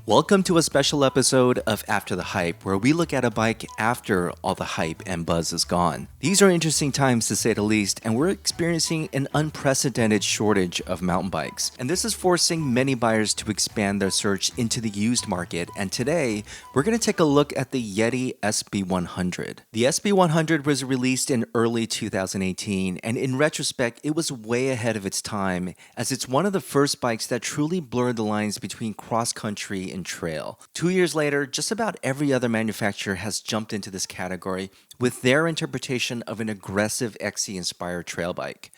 Welcome to a special episode of After the Hype, where we look at a bike after all the hype and buzz is gone. These are interesting times to say the least, and we're experiencing an unprecedented shortage of mountain bikes. And this is forcing many buyers to expand their search into the used market, and today, we're going to take a look at the Yeti SB100. The SB100 was released in early 2018, and in retrospect, it was way ahead of its time, as it's one of the first bikes that truly blurred the lines between cross-country and trail. 2 years later, just about every other manufacturer has jumped into this category with their interpretation of an aggressive XC-inspired trail bike.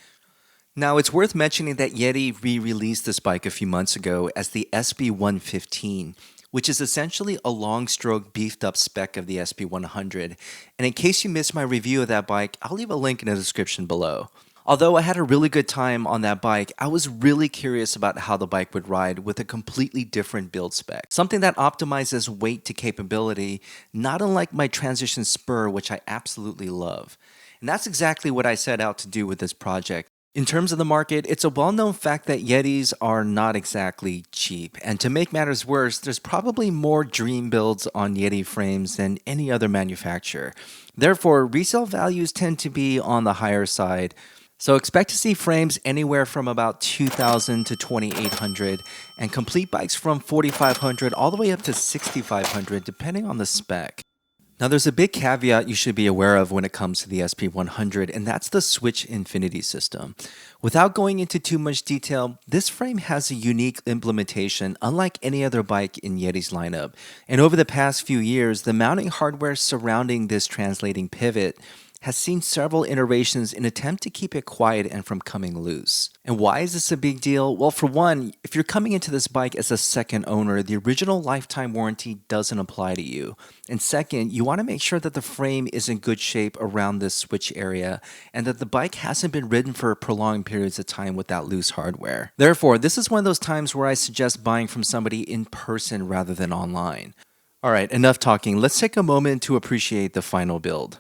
Now, it's worth mentioning that Yeti re-released this bike a few months ago as the SB115, which is essentially a long-stroke beefed-up spec of the SB100. And in case you missed my review of that bike, I'll leave a link in the description below. Although I had a really good time on that bike, I was really curious about how the bike would ride with a completely different build spec. Something that optimizes weight to capability, not unlike my transition spur, which I absolutely love. And that's exactly what I set out to do with this project. In terms of the market, it's a well-known fact that Yetis are not exactly cheap. And to make matters worse, there's probably more dream builds on Yeti frames than any other manufacturer. Therefore, resale values tend to be on the higher side. So expect to see frames anywhere from about $2,000 to $2,800 and complete bikes from $4,500 all the way up to $6,500 depending on the spec. Now there's a big caveat you should be aware of when it comes to the SB100, and that's the Switch Infinity system. Without going into too much detail, this frame has a unique implementation unlike any other bike in Yeti's lineup. And over the past few years, the mounting hardware surrounding this translating pivot has seen several iterations in an attempt to keep it quiet and from coming loose. And why is this a big deal? Well, for one, if you're coming into this bike as a second owner, the original lifetime warranty doesn't apply to you. And second, you want to make sure that the frame is in good shape around this switch area and that the bike hasn't been ridden for prolonged periods of time without loose hardware. Therefore, this is one of those times where I suggest buying from somebody in person rather than online. Alright, enough talking. Let's take a moment to appreciate the final build.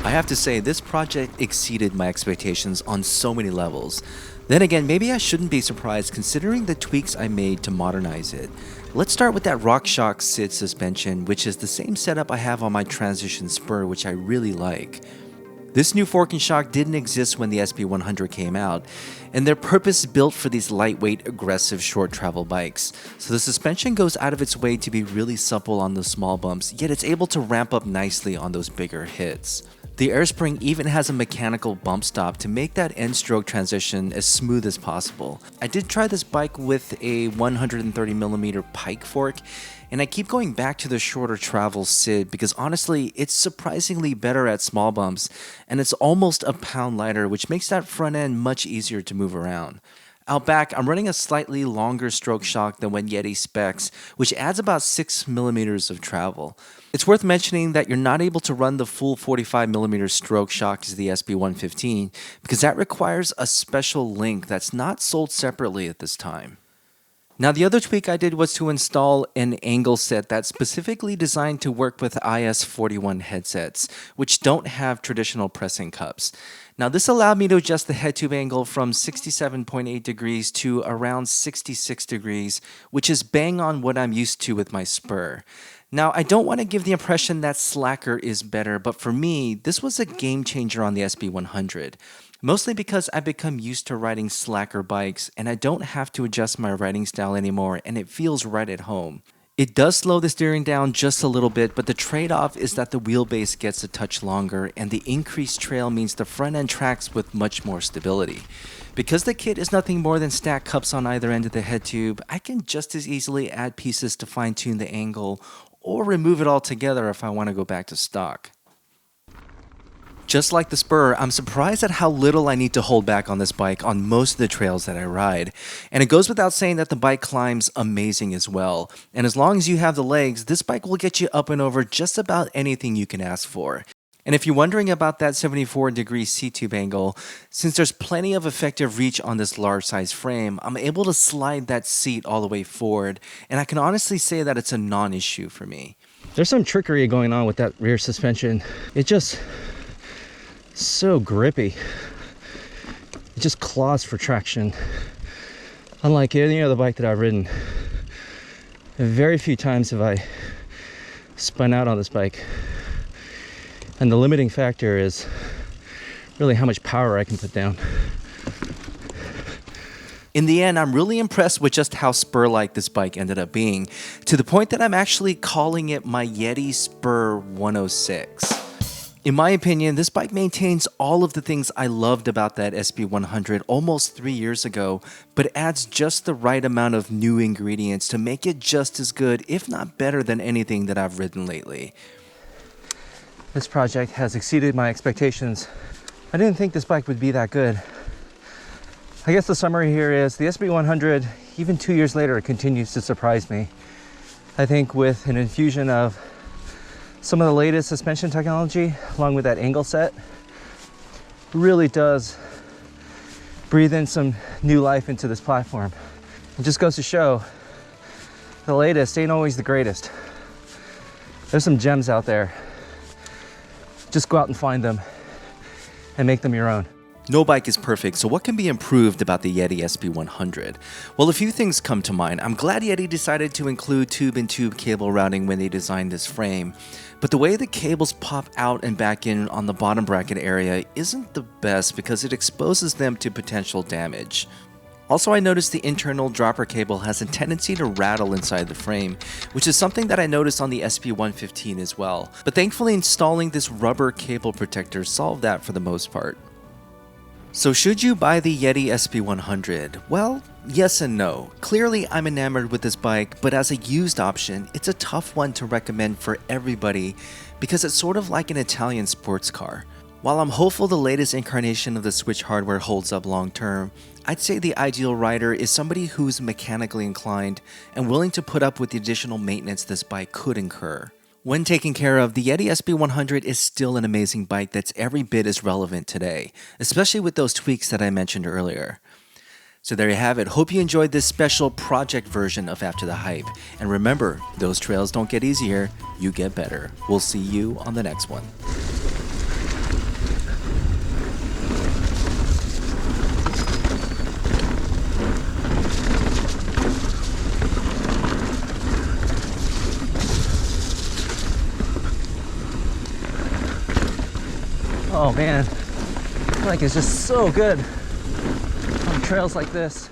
I have to say, this project exceeded my expectations on so many levels. Then again, maybe I shouldn't be surprised considering the tweaks I made to modernize it. Let's start with that Rockshox SID suspension, which is the same setup I have on my transition spur, which I really like. This new forking shock didn't exist when the SB100 came out, and they're purpose-built for these lightweight, aggressive, short travel bikes. So the suspension goes out of its way to be really supple on those small bumps, yet it's able to ramp up nicely on those bigger hits. The air spring even has a mechanical bump stop to make that end stroke transition as smooth as possible. I did try this bike with a 130mm pike fork, and I keep going back to the shorter travel SID because honestly, it's surprisingly better at small bumps, and it's almost a pound lighter, which makes that front end much easier to move around. Out back, I'm running a slightly longer stroke shock than when Yeti specs, which adds about 6mm of travel. It's worth mentioning that you're not able to run the full 45mm stroke shock as the SB115 because that requires a special link that's not sold separately at this time. Now, the other tweak I did was to install an angle set that's specifically designed to work with IS41 headsets, which don't have traditional pressing cups. Now, this allowed me to adjust the head tube angle from 67.8 degrees to around 66 degrees, which is bang on what I'm used to with my spur. Now, I don't want to give the impression that SlackR is better, but for me, this was a game changer on the SB100. Mostly because I've become used to riding SlackR bikes and I don't have to adjust my riding style anymore and it feels right at home. It does slow the steering down just a little bit, but the trade-off is that the wheelbase gets a touch longer and the increased trail means the front end tracks with much more stability. Because the kit is nothing more than stacked cups on either end of the head tube, I can just as easily add pieces to fine-tune the angle or remove it altogether if I want to go back to stock. Just like the spur, I'm surprised at how little I need to hold back on this bike on most of the trails that I ride. And it goes without saying that the bike climbs amazing as well. And as long as you have the legs, this bike will get you up and over just about anything you can ask for. And if you're wondering about that 74-degree seat tube angle, since there's plenty of effective reach on this large size frame, I'm able to slide that seat all the way forward, and I can honestly say that it's a non-issue for me. There's some trickery going on with that rear suspension. It just so grippy. It just claws for traction. Unlike any other bike that I've ridden, very few times have I spun out on this bike. And the limiting factor is really how much power I can put down. In the end, I'm really impressed with just how spur-like this bike ended up being, to the point that I'm actually calling it my Yeti Spur 106. In my opinion, this bike maintains all of the things I loved about that SB100 almost 3 years ago, but adds just the right amount of new ingredients to make it just as good, if not better than anything that I've ridden lately. This project has exceeded my expectations. I didn't think this bike would be that good. I guess the summary here is the SB100, even 2 years later, continues to surprise me. I think with an infusion of some of the latest suspension technology, along with that angle set, really does breathe in some new life into this platform. It just goes to show the latest ain't always the greatest. There's some gems out there. Just go out and find them and make them your own. No bike is perfect, so what can be improved about the Yeti SB100? Well, a few things come to mind. I'm glad Yeti decided to include tube-in-tube cable routing when they designed this frame, but the way the cables pop out and back in on the bottom bracket area isn't the best because it exposes them to potential damage. Also, I noticed the internal dropper cable has a tendency to rattle inside the frame, which is something that I noticed on the SB115 as well. But thankfully, installing this rubber cable protector solved that for the most part. So should you buy the Yeti SB100? Well, yes and no. Clearly, I'm enamored with this bike, but as a used option, it's a tough one to recommend for everybody because it's sort of like an Italian sports car. While I'm hopeful the latest incarnation of the Switch hardware holds up long term, I'd say the ideal rider is somebody who's mechanically inclined and willing to put up with the additional maintenance this bike could incur. When taken care of, the Yeti SB100 is still an amazing bike that's every bit as relevant today, especially with those tweaks that I mentioned earlier. So there you have it. Hope you enjoyed this special project version of After the Hype. And remember, those trails don't get easier, you get better. We'll see you on the next one. Oh man, this bike is just so good on trails like this.